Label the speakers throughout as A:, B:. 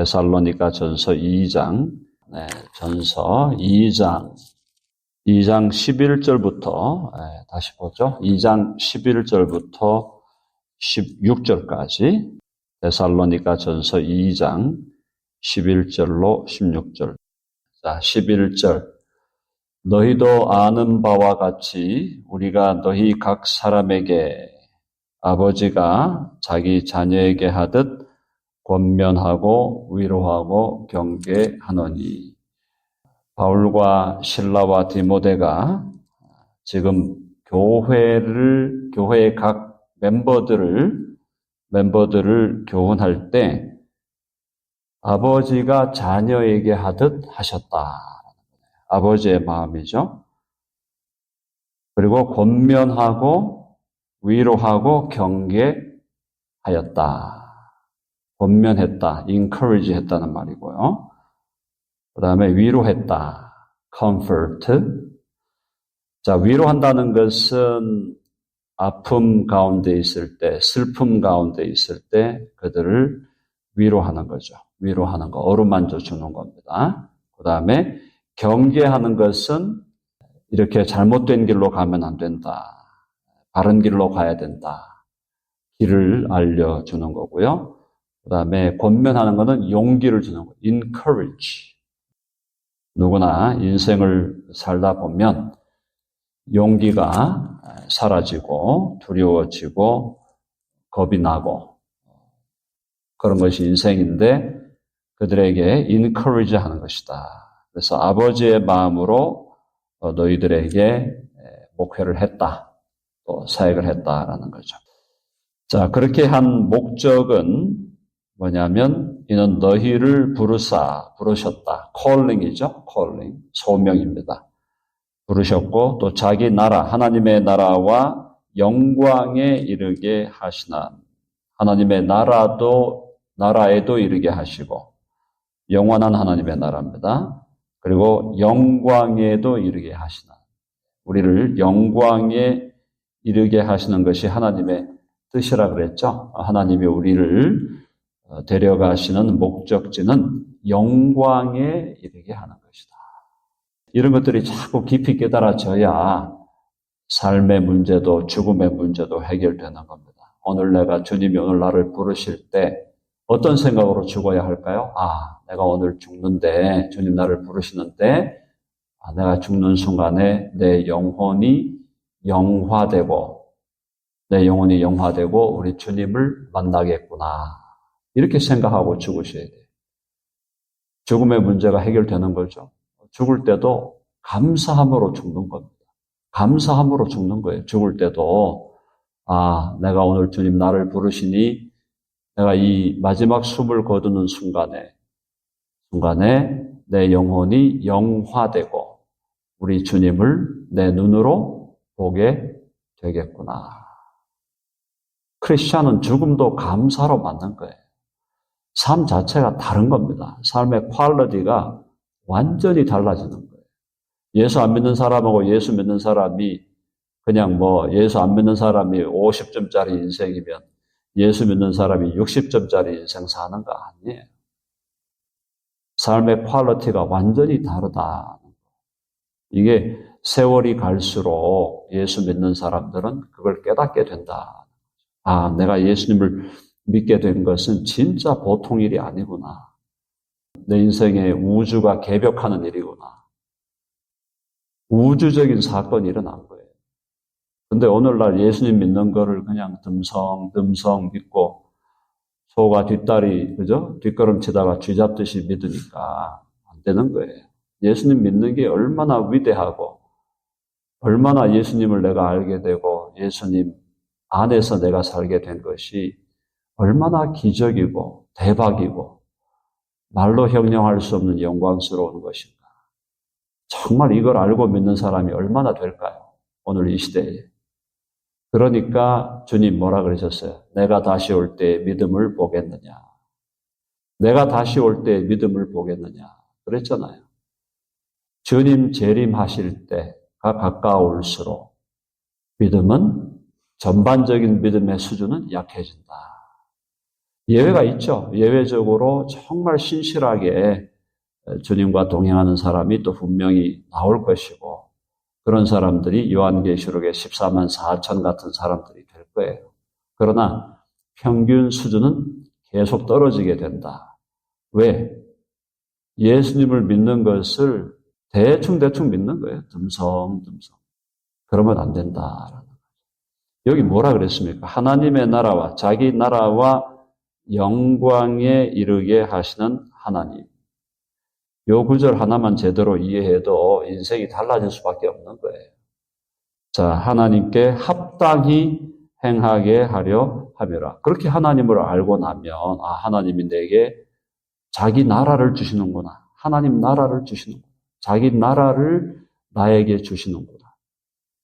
A: 데살로니가 전서 2장, 전서 2장 11절부터, 다시 보죠. 2장 11절부터 16절까지, 데살로니가 전서 2장 11절로 16절. 자, 11절. 너희도 아는 바와 같이 우리가 너희 각 사람에게 아버지가 자기 자녀에게 하듯 권면하고 위로하고 경계하노니. 바울과 실라와 디모데가 지금 교회의 각 멤버들을 교훈할 때 아버지가 자녀에게 하듯 하셨다. 아버지의 마음이죠. 그리고 권면하고 위로하고 경계하였다. 권면했다, encourage 했다는 말이고요. 그 다음에 위로했다, comfort. 자, 위로한다는 것은 아픔 가운데 있을 때, 슬픔 가운데 있을 때 그들을 위로하는 거죠. 위로하는 거, 어루만져 주는 겁니다. 그 다음에 경계하는 것은 이렇게 잘못된 길로 가면 안 된다. 바른 길로 가야 된다. 길을 알려주는 거고요. 그 다음에 권면하는 것은 용기를 주는 거예요. encourage. 누구나 인생을 살다 보면 용기가 사라지고 두려워지고 겁이 나고 그런 것이 인생인데 그들에게 encourage 하는 것이다. 그래서 아버지의 마음으로 너희들에게 목회를 했다. 또 사역을 했다라는 거죠. 자, 그렇게 한 목적은 뭐냐면 이는 너희를 부르셨다. calling이죠. calling. 소명입니다. 부르셨고 또 자기 나라, 하나님의 나라와 영광에 이르게 하시나. 하나님의 나라에도 이르게 하시고 영원한 하나님의 나라입니다. 그리고 영광에도 이르게 하시나. 우리를 영광에 이르게 하시는 것이 하나님의 뜻이라 그랬죠. 하나님이 우리를 데려가시는 목적지는 영광에 이르게 하는 것이다. 이런 것들이 자꾸 깊이 깨달아져야 삶의 문제도 죽음의 문제도 해결되는 겁니다. 오늘 주님이 오늘 나를 부르실 때 어떤 생각으로 죽어야 할까요? 내가 오늘 죽는데 주님 나를 부르시는데 내가 죽는 순간에 내 영혼이 영화되고 우리 주님을 만나겠구나. 이렇게 생각하고 죽으셔야 돼요. 죽음의 문제가 해결되는 거죠. 죽을 때도 감사함으로 죽는 겁니다. 감사함으로 죽는 거예요. 죽을 때도 내가 오늘 주님 나를 부르시니 내가 이 마지막 숨을 거두는 순간에 내 영혼이 영화되고 우리 주님을 내 눈으로 보게 되겠구나. 크리스찬은 죽음도 감사로 맞는 거예요. 삶 자체가 다른 겁니다. 삶의 퀄리티가 완전히 달라지는 거예요. 예수 안 믿는 사람하고 예수 믿는 사람이 그냥 예수 안 믿는 사람이 50점짜리 인생이면 예수 믿는 사람이 60점짜리 인생 사는 거 아니에요. 삶의 퀄리티가 완전히 다르다. 이게 세월이 갈수록 예수 믿는 사람들은 그걸 깨닫게 된다. 내가 예수님을 믿게 된 것은 진짜 보통 일이 아니구나. 내 인생에 우주가 개벽하는 일이구나. 우주적인 사건이 일어난 거예요. 근데 오늘날 예수님 믿는 거를 그냥 듬성 믿고 소가 뒷걸음치다가 쥐 잡듯이 믿으니까 안 되는 거예요. 예수님 믿는 게 얼마나 위대하고 얼마나 예수님을 내가 알게 되고 예수님 안에서 내가 살게 된 것이 얼마나 기적이고 대박이고 말로 형용할 수 없는 영광스러운 것인가. 정말 이걸 알고 믿는 사람이 얼마나 될까요? 오늘 이 시대에. 그러니까 주님 뭐라 그러셨어요? 내가 다시 올 때 믿음을 보겠느냐. 내가 다시 올 때 믿음을 보겠느냐. 그랬잖아요. 주님 재림하실 때가 가까울수록 믿음은 전반적인 믿음의 수준은 약해진다. 예외가 있죠. 예외적으로 정말 신실하게 주님과 동행하는 사람이 또 분명히 나올 것이고, 그런 사람들이 요한계시록의 14만 4천 같은 사람들이 될 거예요. 그러나 평균 수준은 계속 떨어지게 된다. 왜? 예수님을 믿는 것을 대충 믿는 거예요. 듬성듬성. 그러면 안 된다. 여기 뭐라 그랬습니까? 하나님의 나라와 자기 나라와 영광에 이르게 하시는 하나님. 요 구절 하나만 제대로 이해해도 인생이 달라질 수밖에 없는 거예요. 자, 하나님께 합당히 행하게 하려 함이라. 그렇게 하나님을 알고 나면, 아, 하나님이 내게 자기 나라를 주시는구나. 하나님 나라를 주시는구나. 자기 나라를 나에게 주시는구나.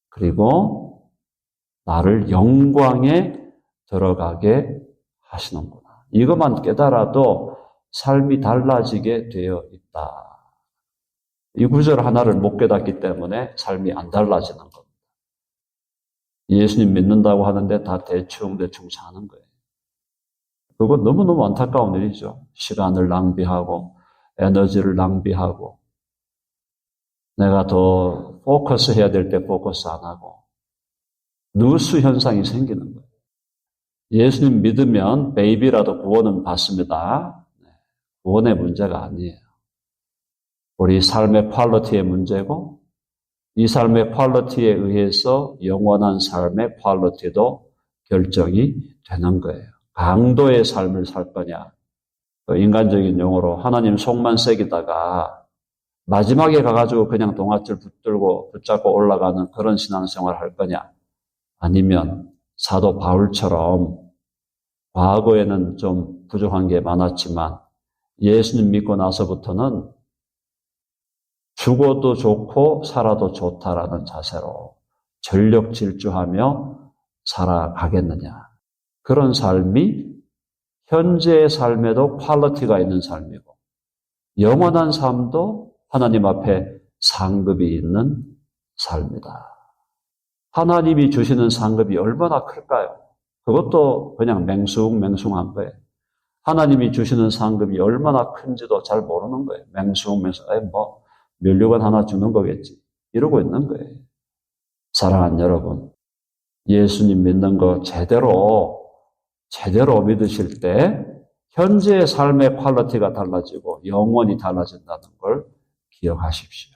A: 그리고 나를 영광에 들어가게 하시는구나. 이것만 깨달아도 삶이 달라지게 되어 있다. 이 구절 하나를 못 깨닫기 때문에 삶이 안 달라지는 겁니다. 예수님 믿는다고 하는데 다 대충 사는 거예요. 그건 너무너무 안타까운 일이죠. 시간을 낭비하고 에너지를 낭비하고 내가 더 포커스 해야 될 때 포커스 안 하고 누수 현상이 생기는 거예요. 예수님 믿으면 베이비라도 구원은 받습니다. 구원의 문제가 아니에요. 우리 삶의 퀄리티의 문제고 이 삶의 퀄리티에 의해서 영원한 삶의 퀄리티도 결정이 되는 거예요. 강도의 삶을 살 거냐, 인간적인 용어로 하나님 속만 새기다가 마지막에 가가지고 그냥 동아줄 붙잡고 올라가는 그런 신앙생활을 할 거냐, 아니면 사도 바울처럼 과거에는 좀 부족한 게 많았지만 예수님 믿고 나서부터는 죽어도 좋고 살아도 좋다라는 자세로 전력 질주하며 살아가겠느냐. 그런 삶이 현재의 삶에도 퀄리티가 있는 삶이고 영원한 삶도 하나님 앞에 상급이 있는 삶이다. 하나님이 주시는 상급이 얼마나 클까요? 그것도 그냥 맹숭맹숭한 거예요. 하나님이 주시는 상급이 얼마나 큰지도 잘 모르는 거예요. 맹숭맹숭. 면류관 하나 주는 거겠지. 이러고 있는 거예요. 사랑하는 여러분, 예수님 믿는 거 제대로 믿으실 때 현재의 삶의 퀄리티가 달라지고 영원히 달라진다는 걸 기억하십시오.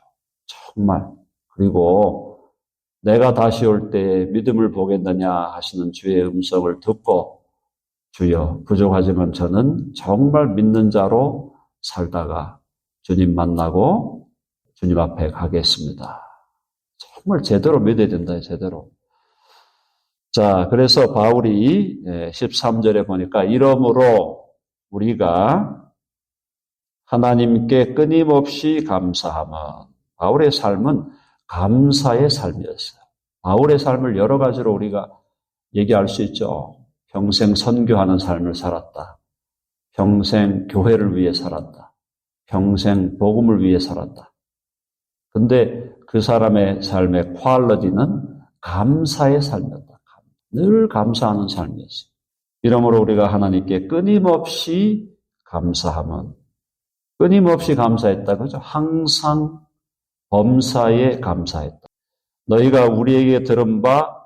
A: 정말. 그리고 내가 다시 올 때 믿음을 보겠느냐 하시는 주의 음성을 듣고 주여 부족하지만 저는 정말 믿는 자로 살다가 주님 만나고 주님 앞에 가겠습니다. 정말 제대로 믿어야 된다. 제대로. 자, 그래서 바울이 13절에 보니까 이러므로 우리가 하나님께 끊임없이 감사하면, 바울의 삶은 감사의 삶이었어요. 바울의 삶을 여러 가지로 우리가 얘기할 수 있죠. 평생 선교하는 삶을 살았다. 평생 교회를 위해 살았다. 평생 복음을 위해 살았다. 근데 그 사람의 삶의 퀄리티는 감사의 삶이었다. 늘 감사하는 삶이었어요. 이러므로 우리가 하나님께 끊임없이 감사하면, 끊임없이 감사했다. 그죠? 항상 범사에 감사했다. 너희가 우리에게 들은 바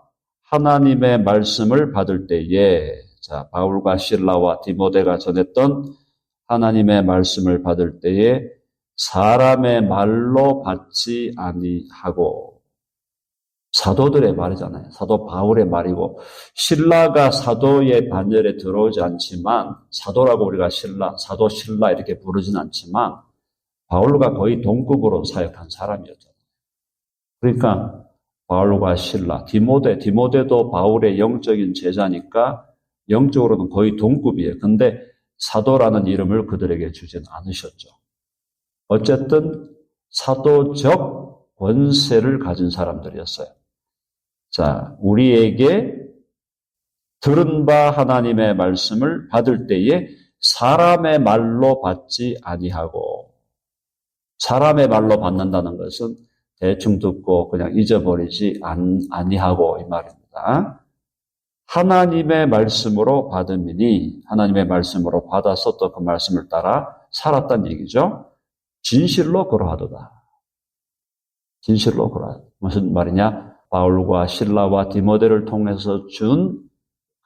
A: 하나님의 말씀을 받을 때에, 자, 바울과 실라와 디모데가 전했던 하나님의 말씀을 받을 때에 사람의 말로 받지 아니하고, 사도들의 말이잖아요. 사도 바울의 말이고, 실라가 사도의 반열에 들어오지 않지만, 사도라고 우리가 사도 실라 이렇게 부르진 않지만, 바울과 거의 동급으로 사역한 사람이었잖아요. 그러니까 바울과 실라, 디모데도 바울의 영적인 제자니까 영적으로는 거의 동급이에요. 근데 사도라는 이름을 그들에게 주진 않으셨죠. 어쨌든 사도적 권세를 가진 사람들이었어요. 자, 우리에게 들은 바 하나님의 말씀을 받을 때에 사람의 말로 받지 아니하고, 사람의 말로 받는다는 것은 대충 듣고 그냥 잊어버리지 아니하고 이 말입니다. 하나님의 말씀으로 받음이니 하나님의 말씀으로 받아서 또 그 말씀을 따라 살았다는 얘기죠. 진실로 그러하도다. 진실로 그러하다. 무슨 말이냐? 바울과 실라와 디모데를 통해서 준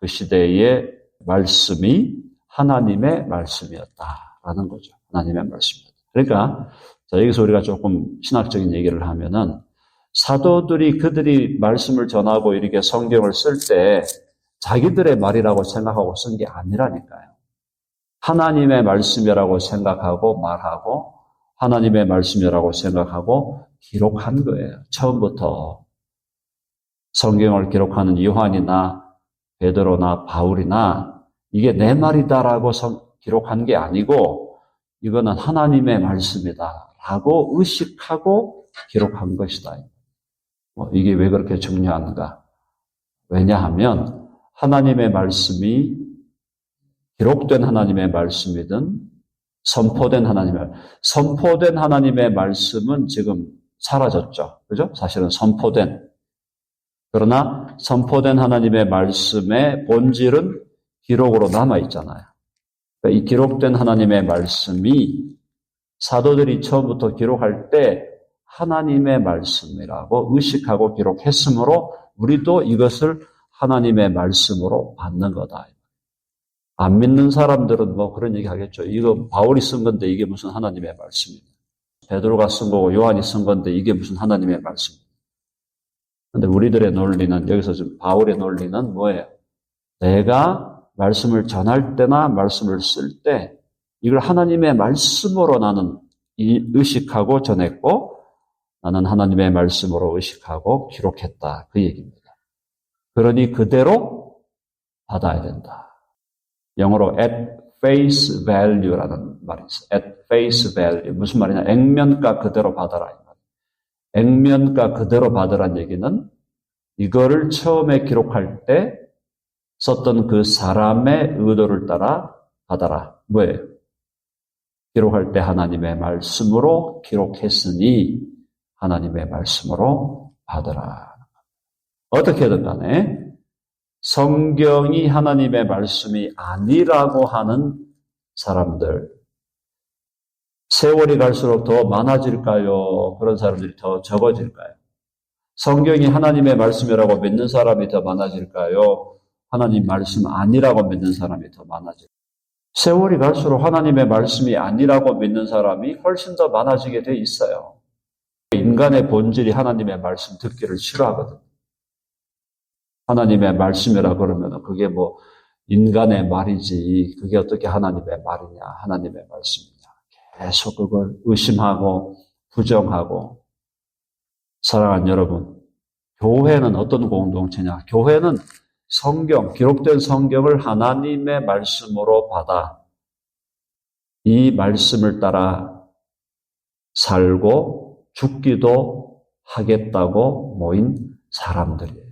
A: 그 시대의 말씀이 하나님의 말씀이었다라는 거죠. 하나님의 말씀이었다. 그러니까 여기서 우리가 조금 신학적인 얘기를 하면은 사도들이 그들이 말씀을 전하고 이렇게 성경을 쓸 때 자기들의 말이라고 생각하고 쓴 게 아니라니까요. 하나님의 말씀이라고 생각하고 말하고 하나님의 말씀이라고 생각하고 기록한 거예요. 처음부터 성경을 기록하는 요한이나 베드로나 바울이나 이게 내 말이다라고 기록한 게 아니고 이거는 하나님의 말씀이다라고 의식하고 기록한 것이다. 이게 왜 그렇게 중요한가? 왜냐하면 하나님의 말씀이 기록된 하나님의 말씀이든 선포된 하나님의 말씀은 지금 사라졌죠. 그죠? 사실은 그러나 선포된 하나님의 말씀의 본질은 기록으로 남아있잖아요. 그러니까 이 기록된 하나님의 말씀이 사도들이 처음부터 기록할 때 하나님의 말씀이라고 의식하고 기록했으므로 우리도 이것을 하나님의 말씀으로 받는 거다. 안 믿는 사람들은 뭐 그런 얘기 하겠죠. 이거 바울이 쓴 건데 이게 무슨 하나님의 말씀이냐. 베드로가 쓴 거고 요한이 쓴 건데 이게 무슨 하나님의 말씀이냐. 근데 우리들의 논리는 여기서 지금 바울의 논리는 뭐예요? 내가 말씀을 전할 때나 말씀을 쓸 때 이걸 하나님의 말씀으로 나는 의식하고 전했고 나는 하나님의 말씀으로 의식하고 기록했다. 그 얘기입니다. 그러니 그대로 받아야 된다. 영어로 at face value라는 말이 있어요. at face value. 무슨 말이냐? 액면가 그대로 받아라. 액면가 그대로 받으란 얘기는 이거를 처음에 기록할 때 썼던 그 사람의 의도를 따라 받아라. 뭐예요? 기록할 때 하나님의 말씀으로 기록했으니 하나님의 말씀으로 받으라. 어떻게든 간에 성경이 하나님의 말씀이 아니라고 하는 사람들, 세월이 갈수록 더 많아질까요? 그런 사람들이 더 적어질까요? 성경이 하나님의 말씀이라고 믿는 사람이 더 많아질까요? 하나님 말씀 아니라고 믿는 사람이 더 많아질까요? 세월이 갈수록 하나님의 말씀이 아니라고 믿는 사람이 훨씬 더 많아지게 돼 있어요. 인간의 본질이 하나님의 말씀 듣기를 싫어하거든요. 하나님의 말씀이라 그러면 그게 뭐 인간의 말이지 그게 어떻게 하나님의 말이냐, 하나님의 말씀이냐. 계속 그걸 의심하고 부정하고. 사랑하는 여러분, 교회는 어떤 공동체냐? 교회는 성경, 기록된 성경을 하나님의 말씀으로 받아 이 말씀을 따라 살고 죽기도 하겠다고 모인 사람들이에요.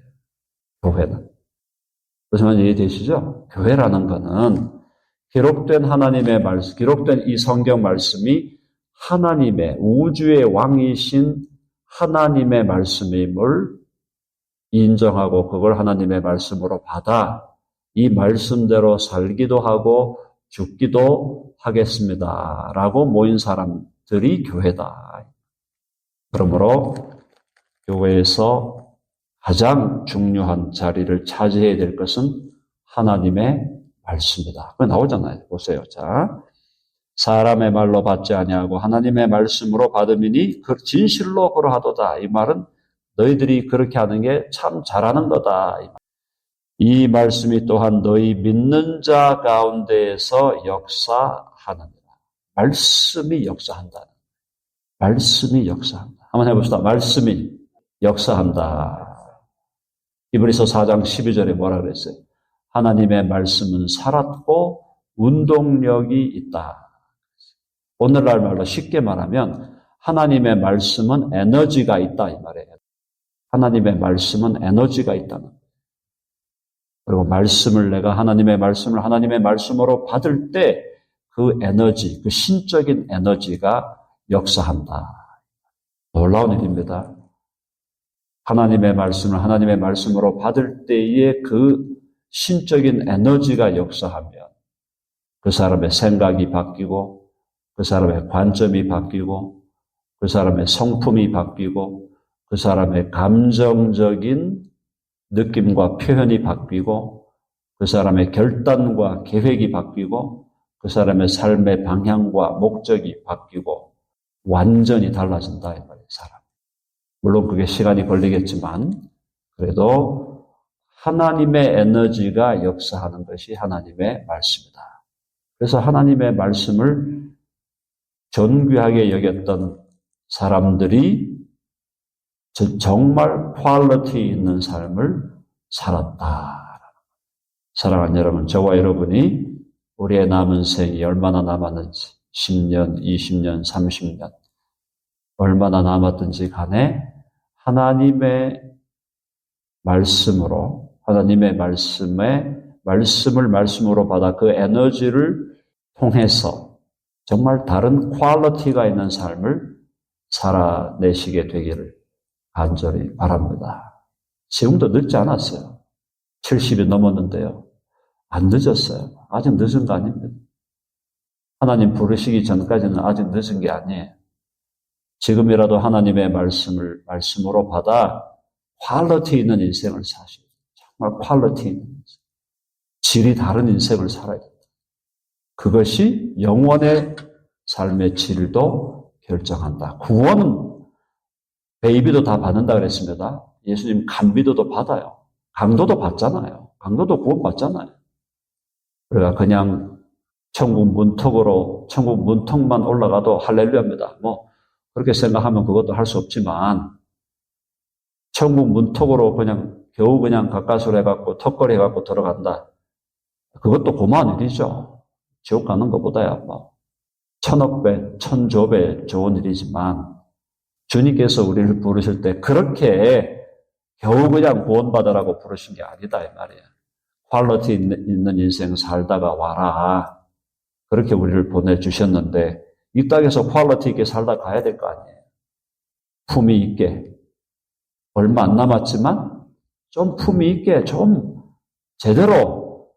A: 교회는. 무슨 말인지 이해되시죠? 교회라는 거는 기록된 하나님의 말씀, 기록된 이 성경 말씀이 하나님의 우주의 왕이신 하나님의 말씀임을 인정하고 그걸 하나님의 말씀으로 받아 이 말씀대로 살기도 하고 죽기도 하겠습니다. 라고 모인 사람들이 교회다. 그러므로 교회에서 가장 중요한 자리를 차지해야 될 것은 하나님의 말씀이다. 그거 나오잖아요. 보세요. 자, 사람의 말로 받지 아니하고 하나님의 말씀으로 받음이니 그 진실로 그러하도다. 이 말은 너희들이 그렇게 하는 게 참 잘하는 거다. 이 말씀이 또한 너희 믿는 자 가운데에서 역사하느니라. 말씀이 역사한다. 말씀이 역사한다. 한번 해봅시다. 말씀이 역사한다. 히브리서 4장 12절에 뭐라 그랬어요? 하나님의 말씀은 살았고 운동력이 있다. 오늘날 말로 쉽게 말하면 하나님의 말씀은 에너지가 있다 이 말이에요. 하나님의 말씀은 에너지가 있다는. 그리고 말씀을 내가 하나님의 말씀을 하나님의 말씀으로 받을 때 그 에너지, 그 신적인 에너지가 역사한다. 놀라운 일입니다. 하나님의 말씀을 하나님의 말씀으로 받을 때의 그 신적인 에너지가 역사하면 그 사람의 생각이 바뀌고 그 사람의 관점이 바뀌고 그 사람의 성품이 바뀌고 그 사람의 감정적인 느낌과 표현이 바뀌고 그 사람의 결단과 계획이 바뀌고 그 사람의 삶의 방향과 목적이 바뀌고 완전히 달라진다 이 말이에요. 사람. 물론 그게 시간이 걸리겠지만 그래도 하나님의 에너지가 역사하는 것이 하나님의 말씀이다. 그래서 하나님의 말씀을 존귀하게 여겼던 사람들이 정말 퀄리티 있는 삶을 살았다. 사랑하는 여러분, 저와 여러분이 우리의 남은 생이 얼마나 남았는지 10년, 20년, 30년 얼마나 남았든지 간에 하나님의 말씀으로 하나님의 말씀을 말씀으로 받아 그 에너지를 통해서 정말 다른 퀄리티가 있는 삶을 살아내시게 되기를 간절히 바랍니다. 지금도 늦지 않았어요. 70이 넘었는데요. 안 늦었어요. 아직 늦은 거 아닙니다. 하나님 부르시기 전까지는 아직 늦은 게 아니에요. 지금이라도 하나님의 말씀으로 받아 퀄리티 있는 인생을 사시고 정말 퀄리티 있는 인생, 질이 다른 인생을 살아야 됩니다. 그것이 영원의 삶의 질도 결정한다. 구원은 베이비도 다 받는다 그랬습니다. 예수님 간비도도 받아요. 강도도 받잖아요. 강도도 구원 받잖아요. 그러니까 그냥 천국 문턱만 올라가도 할렐루야입니다. 뭐 그렇게 생각하면 그것도 할 수 없지만 천국 문턱으로 겨우 가까스로 해갖고 턱걸이 해갖고 들어간다. 그것도 고마운 일이죠. 지옥 가는 것보다야 뭐 천억 배, 천조 배 좋은 일이지만 주님께서 우리를 부르실 때 그렇게 겨우 구원받으라고 부르신 게 아니다 이 말이에요. 퀄리티 있는 인생 살다가 와라. 그렇게 우리를 보내주셨는데 이 땅에서 퀄리티 있게 살다 가야 될 거 아니에요. 품위 있게. 얼마 안 남았지만 좀 품위 있게 좀 제대로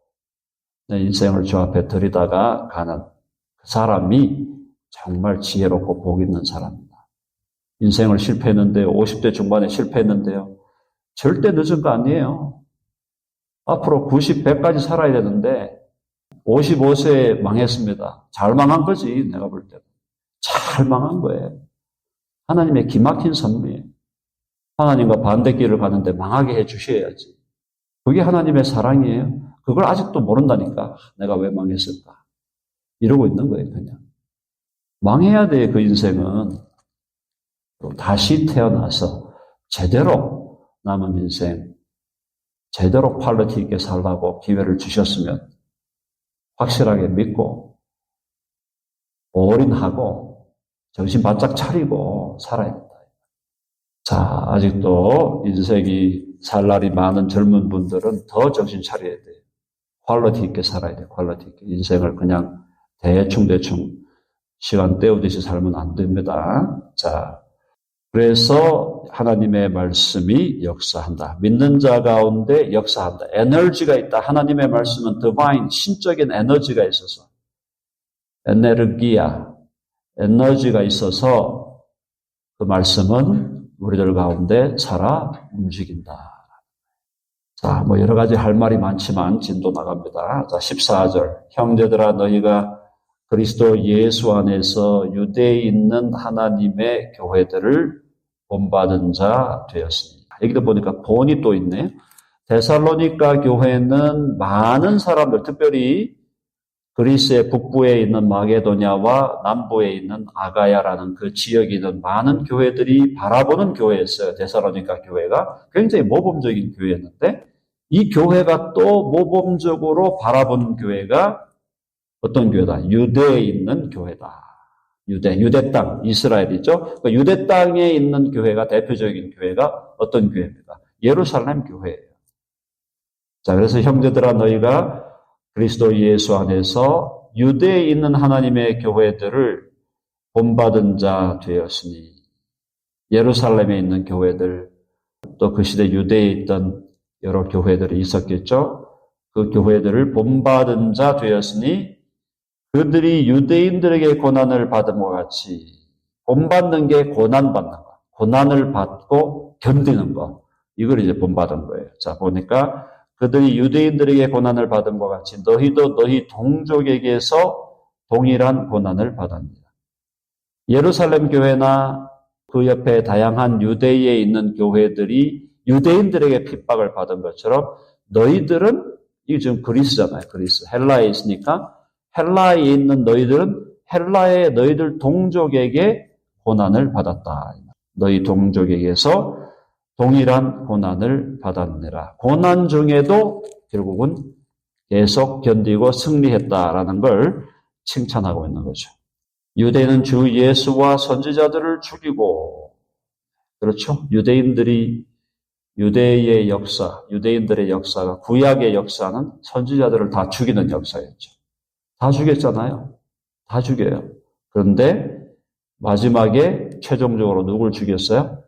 A: 내 인생을 주 앞에 들이다가 가는 그 사람이 정말 지혜롭고 복 있는 사람입니다. 인생을 실패했는데요. 50대 중반에 실패했는데요. 절대 늦은 거 아니에요. 앞으로 90, 100까지 살아야 되는데 55세에 망했습니다. 잘 망한 거지 내가 볼 때는. 잘 망한 거예요. 하나님의 기막힌 선물이에요. 하나님과 반대길을 가는데 망하게 해주셔야지. 그게 하나님의 사랑이에요. 그걸 아직도 모른다니까. 내가 왜 망했을까. 이러고 있는 거예요. 그냥. 망해야 돼. 그 인생은. 다시 태어나서 제대로 남은 인생, 제대로 퀄리티 있게 살라고 기회를 주셨으면 확실하게 믿고 올인하고 정신 바짝 차리고 살아야 된다. 자, 아직도 인생이 살 날이 많은 젊은 분들은 더 정신 차려야 돼요. 퀄리티 있게 살아야 돼요. 퀄리티 있게. 인생을 그냥 대충 시간 때우듯이 살면 안 됩니다. 자, 그래서 하나님의 말씀이 역사한다. 믿는 자 가운데 역사한다. 에너지가 있다. 하나님의 말씀은 디바인, 신적인 에너지가 있어서 에너지가 있어서 그 말씀은 우리들 가운데 살아 움직인다. 자, 뭐 여러 가지 할 말이 많지만 진도 나갑니다. 자, 14절. 형제들아 너희가 그리스도 예수 안에서 유대에 있는 하나님의 교회들을 본받은 자 되었습니다. 여기도 보니까 본이 또 있네요. 데살로니가 교회는 많은 사람들, 특별히 그리스의 북부에 있는 마게도냐와 남부에 있는 아가야라는 그 지역에 있는 많은 교회들이 바라보는 교회였어요. 데살로니가 교회가 굉장히 모범적인 교회였는데 이 교회가 또 모범적으로 바라보는 교회가 어떤 교회다? 유대에 있는 교회다. 유대 땅, 이스라엘이죠. 그러니까 유대 땅에 있는 교회가 대표적인 교회가 어떤 교회입니까? 예루살렘 교회예요. 자, 그래서 형제들아 너희가 그리스도 예수 안에서 유대에 있는 하나님의 교회들을 본받은 자 되었으니 예루살렘에 있는 교회들 또 그 시대 유대에 있던 여러 교회들이 있었겠죠. 그 교회들을 본받은 자 되었으니 그들이 유대인들에게 고난을 받음과 같이 본받는 게 고난받는 거, 고난을 받고 견디는 거, 이걸 이제 본받은 거예요. 자, 보니까 그들이 유대인들에게 고난을 받음과 같이 너희도 너희 동족에게서 동일한 고난을 받았느니라. 예루살렘 교회나 그 옆에 다양한 유대에 있는 교회들이 유대인들에게 핍박을 받은 것처럼 너희들은, 이게 지금 그리스잖아요. 그리스. 헬라에 있으니까 헬라에 있는 너희들은 헬라의 너희들 동족에게 고난을 받았다. 너희 동족에게서 동일한 고난을 받았느라. 고난 중에도 결국은 계속 견디고 승리했다라는 걸 칭찬하고 있는 거죠. 유대인은 주 예수와 선지자들을 죽이고, 그렇죠? 유대인들의 역사, 유대인들의 역사가, 구약의 역사는 선지자들을 다 죽이는 역사였죠. 다 죽였잖아요. 다 죽여요. 그런데 마지막에 최종적으로 누굴 죽였어요?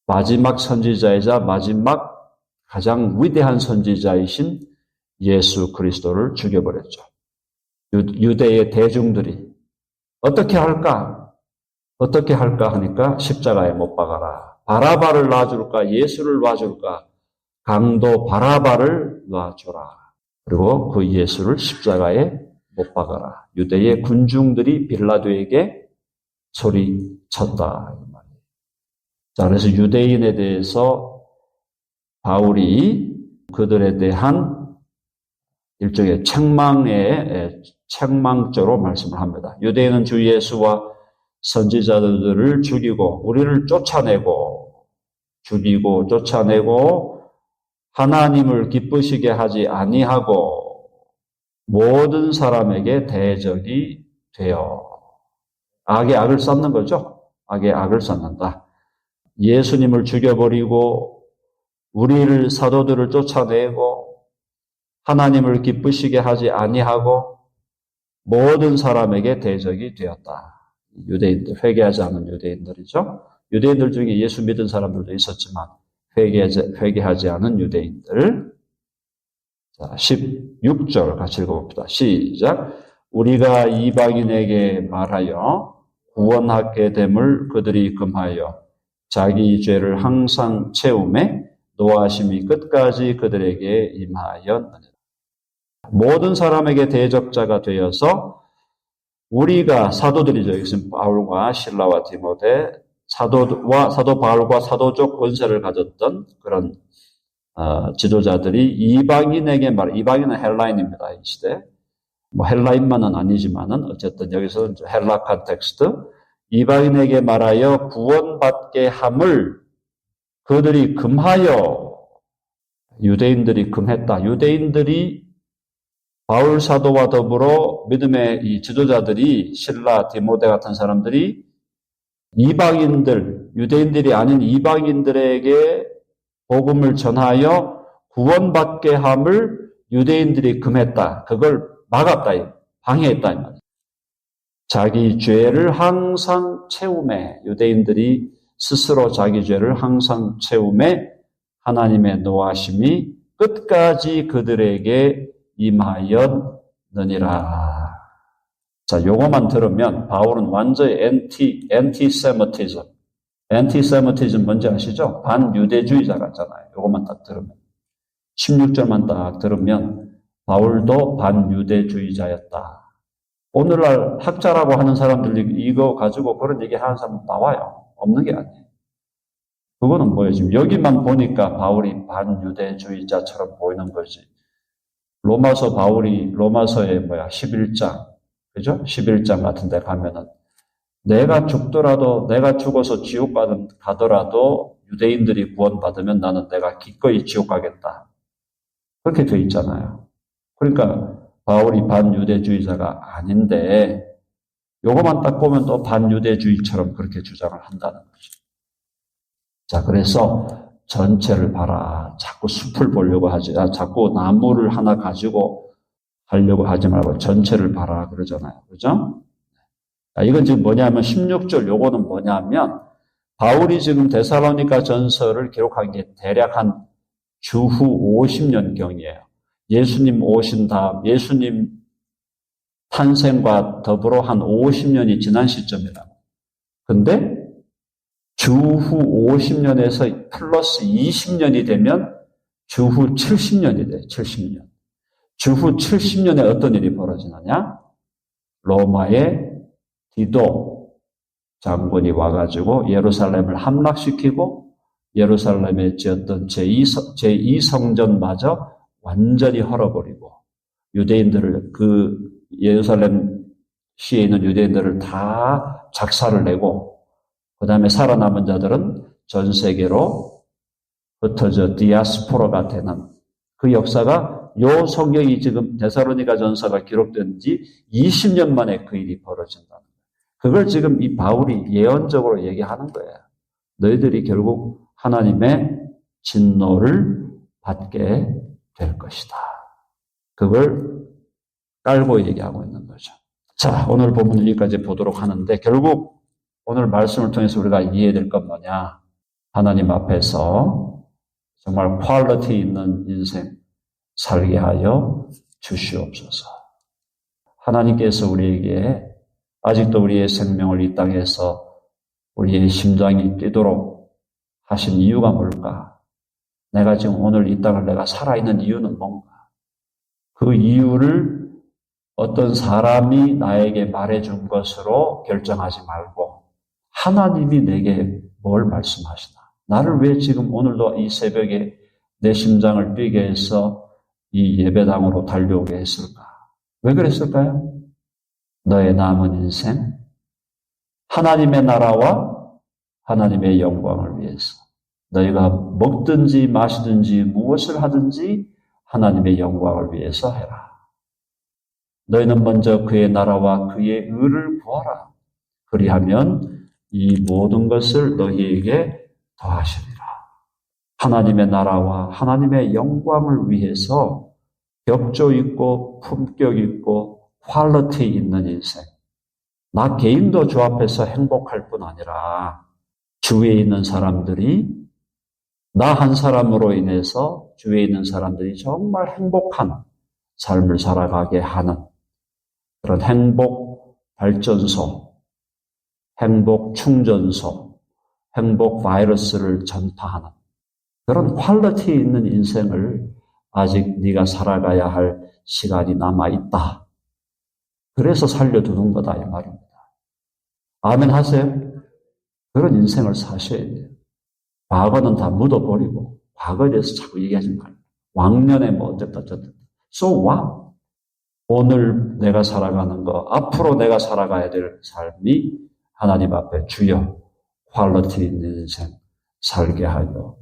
A: 마지막 선지자이자 마지막 가장 위대한 선지자이신 예수 그리스도를 죽여버렸죠. 유대의 대중들이 어떻게 할까? 어떻게 할까 하니까 십자가에 못 박아라. 바라바를 놔줄까? 예수를 놔줄까? 강도 바라바를 놔줘라. 그리고 그 예수를 십자가에 못 박아라. 유대의 군중들이 빌라도에게 소리쳤다. 자, 그래서 유대인에 대해서 바울이 그들에 대한 일종의 책망조로 말씀을 합니다. 유대인은 주 예수와 선지자들을 죽이고 우리를 쫓아내고 죽이고 쫓아내고 하나님을 기쁘시게 하지 아니하고 모든 사람에게 대적이 되어 악에 악을 쌓는 거죠. 악에 악을 쌓는다. 예수님을 죽여버리고 우리를 사도들을 쫓아내고 하나님을 기쁘시게 하지 아니하고 모든 사람에게 대적이 되었다. 유대인들, 회개하지 않은 유대인들이죠. 유대인들 중에 예수 믿은 사람들도 있었지만 회개하지 않은 유대인들. 자, 16절 같이 읽어봅시다. 시작. 우리가 이방인에게 말하여 구원하게 됨을 그들이 금하여 자기 죄를 항상 채우매 노하심이 끝까지 그들에게 임하였느니라. 모든 사람에게 대적자가 되어서 우리가 사도들이죠. 여기서는 바울과 실라와 디모데, 사도 바울과 사도적 권세를 가졌던 그런 지도자들이 이방인에게 이방인은 헬라인입니다. 이 시대. 뭐 헬라인만은 아니지만은 어쨌든 여기서 헬라 컨텍스트, 이방인에게 말하여 구원받게 함을 그들이 금하여, 유대인들이 금했다. 유대인들이 바울 사도와 더불어 믿음의 이 지도자들이 실라, 디모데 같은 사람들이 이방인들, 유대인들이 아닌 이방인들에게 복음을 전하여 구원받게 함을 유대인들이 금했다. 그걸 막았다. 방해했다. 이 말이야. 자기 죄를 항상 채우매, 유대인들이 스스로 자기 죄를 항상 채우매 하나님의 노하심이 끝까지 그들에게 임하였느니라. 자, 요거만 들으면 바울은 완전히 엔티세미티즘 뭔지 아시죠? 반유대주의자 같잖아요. 요거만 딱 들으면. 16절만 딱 들으면 바울도 반유대주의자였다. 오늘날 학자라고 하는 사람들이 이거 가지고 그런 얘기 하는 사람 나와요. 없는 게 아니에요. 그거는 뭐예요? 지금 여기만 보니까 바울이 반유대주의자처럼 보이는 거지. 바울이 로마서의 11장, 그죠? 11장 같은 데 가면은 내가 죽어서 지옥 가더라도 유대인들이 구원받으면 나는 내가 기꺼이 지옥 가겠다. 그렇게 돼 있잖아요. 그러니까 바울이 반유대주의자가 아닌데 요거만 딱 보면 또 반유대주의처럼 그렇게 주장을 한다는 거죠. 자, 그래서 전체를 봐라. 자꾸 숲을 보려고 자꾸 나무를 하나 가지고 하려고 하지 말고 전체를 봐라 그러잖아요. 그죠? 이건 지금 뭐냐면 16절 요거는 뭐냐면 바울이 지금 데살로니가 전서를 기록한 게 대략 한 주후 50년경이에요. 예수님 오신 다음, 예수님 탄생과 더불어 한 50년이 지난 시점이라고. 근데 주후 50년에서 플러스 20년이 되면 주후 70년이 돼, 70년. 주후 70년에 어떤 일이 벌어지느냐? 로마의 디도 장군이 와가지고 예루살렘을 함락시키고 예루살렘에 지었던 제2성전마저 완전히 헐어버리고 유대인들을 그 예루살렘 시에 있는 유대인들을 다 작사를 내고 그 다음에 살아남은 자들은 전 세계로 흩어져 디아스포라가 되는 그 역사가 요 성경이 지금 데살로니가 전서가 기록된 지 20년 만에 그 일이 벌어진다는 거예요. 그걸 지금 이 바울이 예언적으로 얘기하는 거예요. 너희들이 결국 하나님의 진노를 받게 될 것이다. 그걸 깔고 얘기하고 있는 거죠. 자, 오늘 본문 여기까지 보도록 하는데 결국 오늘 말씀을 통해서 우리가 이해될 건 뭐냐? 하나님 앞에서 정말 퀄리티 있는 인생 살게 하여 주시옵소서. 하나님께서 우리에게 아직도 우리의 생명을 이 땅에서 우리의 심장이 뛰도록 하신 이유가 뭘까? 내가 지금 오늘 이 땅을 내가 살아있는 이유는 뭔가? 그 이유를 어떤 사람이 나에게 말해준 것으로 결정하지 말고 하나님이 내게 뭘 말씀하시나? 나를 왜 지금 오늘도 이 새벽에 내 심장을 뛰게 해서 이 예배당으로 달려오게 했을까? 왜 그랬을까요? 너의 남은 인생, 하나님의 나라와 하나님의 영광을 위해서 너희가 먹든지 마시든지 무엇을 하든지 하나님의 영광을 위해서 해라. 너희는 먼저 그의 나라와 그의 의를 구하라. 그리하면 이 모든 것을 너희에게 더하시리라. 하나님의 나라와 하나님의 영광을 위해서 격조 있고 품격 있고 퀄리티 있는 인생. 나 개인도 주 앞에서 행복할 뿐 아니라 주위에 있는 사람들이 나 한 사람으로 인해서 주위에 있는 사람들이 정말 행복한 삶을 살아가게 하는 그런 행복 발전소, 행복 충전소, 행복 바이러스를 전파하는 그런 퀄리티 있는 인생을 아직 네가 살아가야 할 시간이 남아있다. 그래서 살려두는 거다 이 말입니다. 아멘 하세요? 그런 인생을 사셔야 돼요. 과거는 다 묻어버리고 과거에 대해서 자꾸 얘기하지 말고 왕년에 뭐 어쨌다 저쨌다. So what? 오늘 내가 살아가는 거, 앞으로 내가 살아가야 될 삶이 하나님 앞에 주여 퀄리티 있는 인생 살게 하여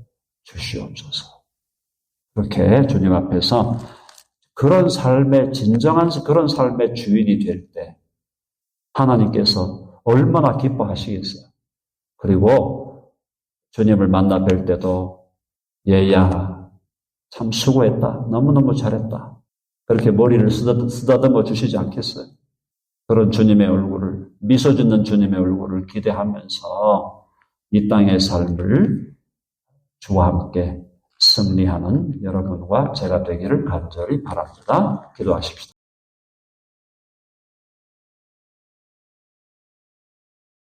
A: 주시옵소서. 그렇게 주님 앞에서 그런 삶의 진정한 그런 삶의 주인이 될 때 하나님께서 얼마나 기뻐하시겠어요. 그리고 주님을 만나 뵐 때도 얘야 참 수고했다. 너무너무 잘했다. 그렇게 머리를 쓰다듬어 주시지 않겠어요? 그런 주님의 얼굴을, 미소 짓는 주님의 얼굴을 기대하면서 이 땅의 삶을 주와 함께 승리하는 여러분과 제가 되기를 간절히 바랍니다. 기도하십시다.